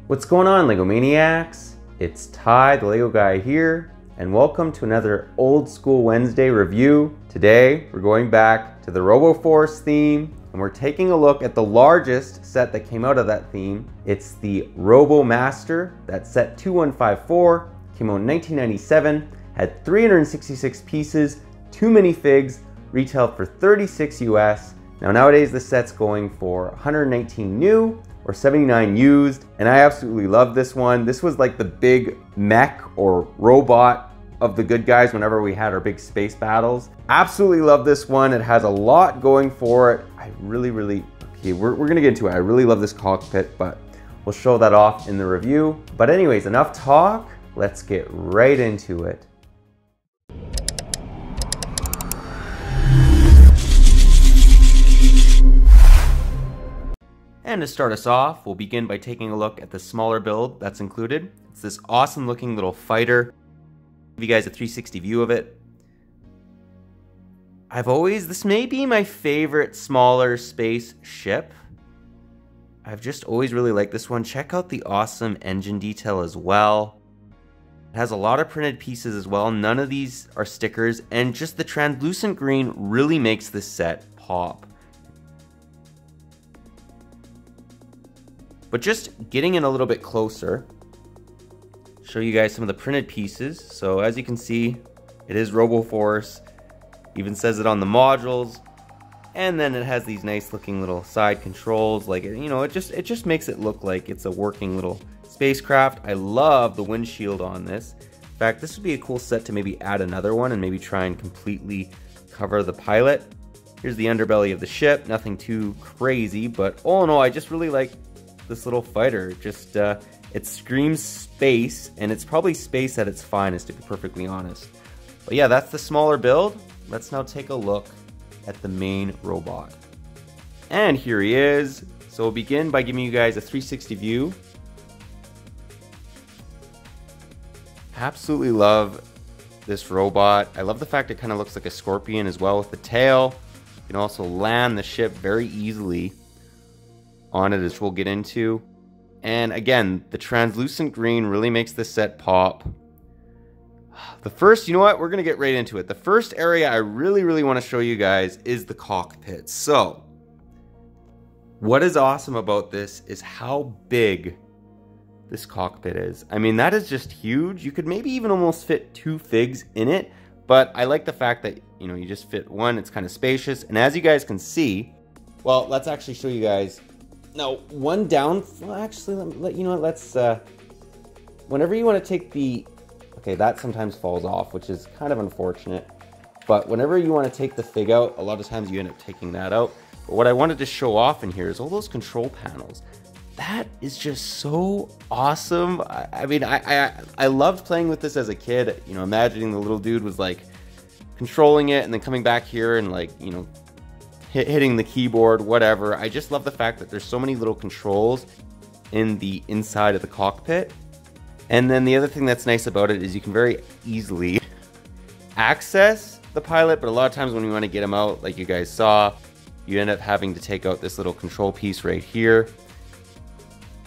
What's going on, LEGO Maniacs? It's Ty, the LEGO guy here, and welcome to another Old School Wednesday review. Today, we're going back to the Robo Force theme, and we're taking a look at the largest set that came out of that theme. It's the Robo Master. That's set 2154, came out in 1997, had 366 pieces, 2 minifigs, retailed for $36 US. Now nowadays this set's going for 119 new or 79 used, and I absolutely love this one. This was like the big mech or robot of the good guys whenever we had our big space battles. Absolutely love this one. It has a lot going for it. I really, okay, we're gonna get into it. I really love this cockpit, but we'll show that off in the review. But anyways, enough talk. Let's get right into it. And to start us off, we'll begin by taking a look at the smaller build that's included. It's this awesome looking little fighter. Give you guys a 360 view of it. This may be my favorite smaller space ship. I've just always really liked this one. Check out the awesome engine detail as well. It has a lot of printed pieces as well. None of these are stickers, and just the translucent green really makes this set pop. But just getting in a little bit closer, show you guys some of the printed pieces. So as you can see, it is Robo Force. Even says it on the modules. And then it has these nice looking little side controls. Like, you know, it just makes it look like it's a working little spacecraft. I love the windshield on this. In fact, this would be a cool set to maybe add another one and maybe try and completely cover the pilot. Here's the underbelly of the ship. Nothing too crazy, but all in all, I just really like this little fighter. Just it screams space, and it's probably space at its finest, to be perfectly honest. But yeah, that's the smaller build. Let's now take a look at the main robot. And here he is. So we'll begin by giving you guys a 360 view. Absolutely love this robot. I love the fact it kind of looks like a scorpion as well with the tail. You can also land the ship very easily on it, as we'll get into. And again, the translucent green really makes this set pop. The first, you know what, we're gonna get right into it. The first area I really want to show you guys is the cockpit. So what is awesome about this is how big this cockpit is. I mean, that is just huge. You could maybe even almost fit 2 figs in it, but I like the fact that, you know, you just fit one. It's kind of spacious, and as you guys can see, well, let's actually show you guys. Now, one down, well, actually, you know what, let's, whenever you want to take the, okay, that sometimes falls off, which is kind of unfortunate, but whenever you want to take the fig out, a lot of times you end up taking that out. But what I wanted to show off in here is all those control panels. That is just so awesome. I mean, I loved playing with this as a kid, you know, imagining the little dude was like controlling it and then coming back here and like, you know, hitting the keyboard, whatever. I just love the fact that there's so many little controls in the inside of the cockpit. And then the other thing that's nice about it is you can very easily access the pilot, but a lot of times when you want to get him out, like you guys saw, you end up having to take out this little control piece right here.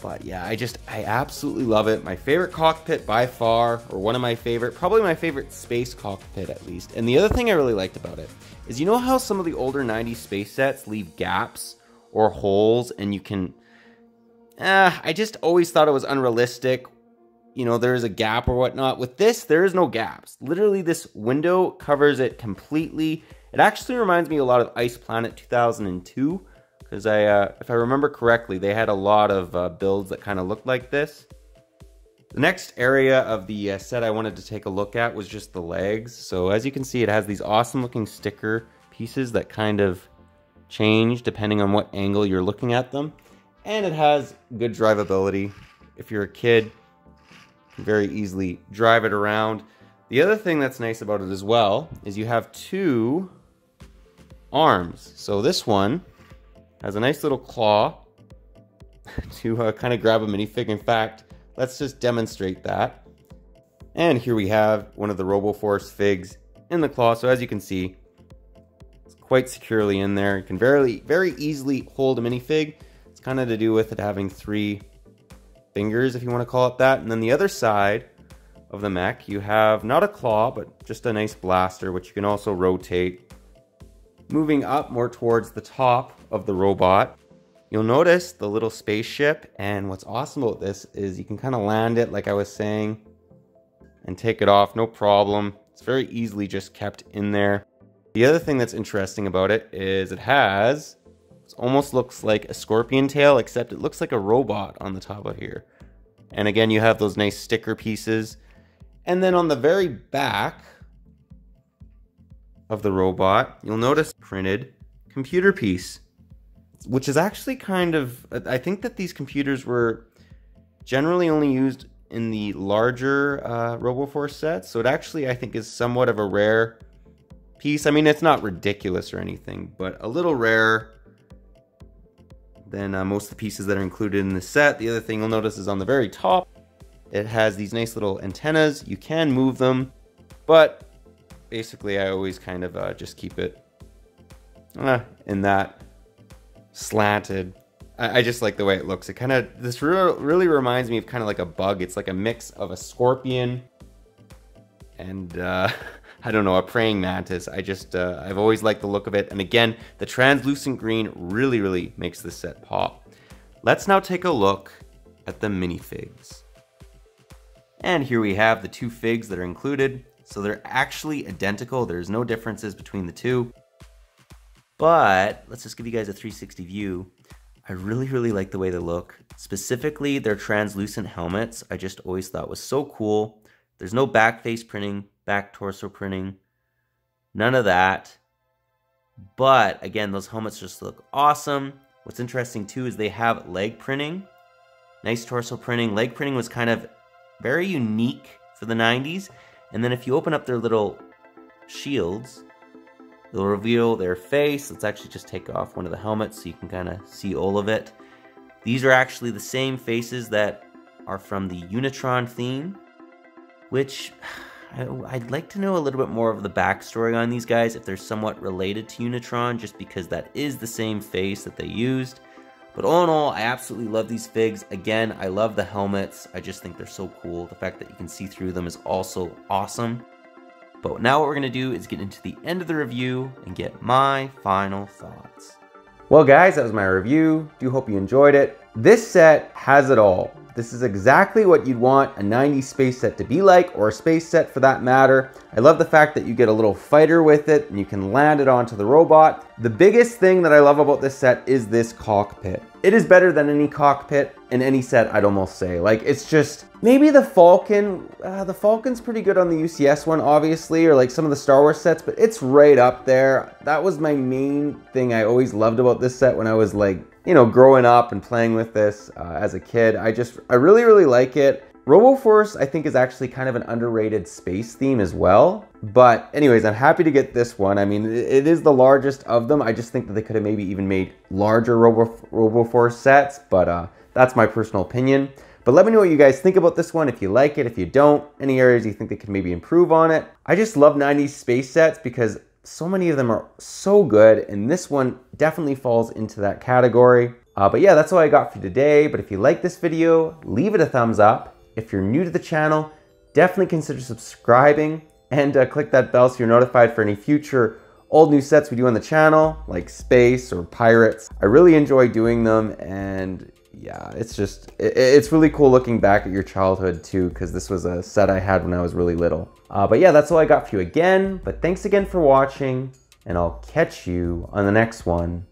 But yeah, I absolutely love it. My favorite cockpit by far, or one of my favorite, probably my favorite space cockpit at least. And the other thing I really liked about it is, you know how some of the older 90s space sets leave gaps or holes, and you can, I just always thought it was unrealistic. You know, there's a gap or whatnot. With this, there is no gaps. Literally, this window covers it completely. It actually reminds me a lot of Ice Planet 2002. Because if I remember correctly, they had a lot of builds that kind of looked like this. The next area of the set I wanted to take a look at was just the legs. So as you can see, it has these awesome looking sticker pieces that kind of change depending on what angle you're looking at them. And it has good drivability. If you're a kid, you can very easily drive it around. The other thing that's nice about it as well is you have 2 arms. So this one has a nice little claw to kind of grab a minifig. In fact, let's just demonstrate that. And here we have one of the Robo Force figs in the claw. So as you can see, it's quite securely in there. You can very easily hold a minifig. It's kind of to do with it having 3 fingers, if you want to call it that. And then the other side of the mech, you have not a claw, but just a nice blaster, which you can also rotate, moving up more towards the top of the robot. You'll notice the little spaceship, and what's awesome about this is you can kind of land it, like I was saying, and take it off, no problem. It's very easily just kept in there. The other thing that's interesting about it is it almost looks like a scorpion tail, except it looks like a robot on the top of here. And again, you have those nice sticker pieces. And then on the very back of the robot, you'll notice printed computer piece, which is actually kind of, I think that these computers were generally only used in the larger Robo Force sets. So it actually, I think, is somewhat of a rare piece. I mean, it's not ridiculous or anything, but a little rarer than most of the pieces that are included in the set. The other thing you'll notice is on the very top, it has these nice little antennas. You can move them, but basically I always kind of just keep it in that slanted. I just like the way it looks. It kind of, this really reminds me of kind of like a bug. It's like a mix of a scorpion and I don't know, a praying mantis. I've always liked the look of it. And again, the translucent green really makes this set pop. Let's now take a look at the minifigs. And here we have the two figs that are included. So they're actually identical. There's no differences between the two. But let's just give you guys a 360 view. I really like the way they look. Specifically, their translucent helmets, I just always thought was so cool. There's no back face printing, back torso printing, none of that. But again, those helmets just look awesome. What's interesting too is they have leg printing, nice torso printing. Leg printing was kind of very unique for the 90s. And then if you open up their little shields, they'll reveal their face. Let's actually just take off one of the helmets so you can kind of see all of it. These are actually the same faces that are from the Unitron theme, which I'd like to know a little bit more of the backstory on these guys, if they're somewhat related to Unitron, just because that is the same face that they used. But all in all, I absolutely love these figs. Again, I love the helmets. I just think they're so cool. The fact that you can see through them is also awesome. But now what we're going to do is get into the end of the review and get my final thoughts. Well guys, that was my review. Do hope you enjoyed it. This set has it all. This is exactly what you'd want a 90s space set to be like, or a space set for that matter. I love the fact that you get a little fighter with it and you can land it onto the robot. The biggest thing that I love about this set is this cockpit. It is better than any cockpit in any set, I'd almost say. Like, it's just, maybe the Falcon, the Falcon's pretty good on the UCS one, obviously, or like some of the Star Wars sets, but it's right up there. That was my main thing I always loved about this set when I was like, you know, growing up and playing with this as a kid. I really like it. Robo Force, I think, is actually kind of an underrated space theme as well. But anyways, I'm happy to get this one. I mean, it is the largest of them. I just think that they could have maybe even made larger Robo Force sets, but that's my personal opinion. But let me know what you guys think about this one, if you like it, if you don't, any areas you think they could maybe improve on it. I just love 90s space sets because so many of them are so good, and this one definitely falls into that category. But yeah, that's all I got for today. But if you like this video, leave it a thumbs up. If you're new to the channel, definitely consider subscribing and click that bell so you're notified for any future old new sets we do on the channel, like space or pirates. I really enjoy doing them, and yeah, it's really cool looking back at your childhood too, because this was a set I had when I was really little. But yeah, that's all I got for you again. But thanks again for watching, and I'll catch you on the next one.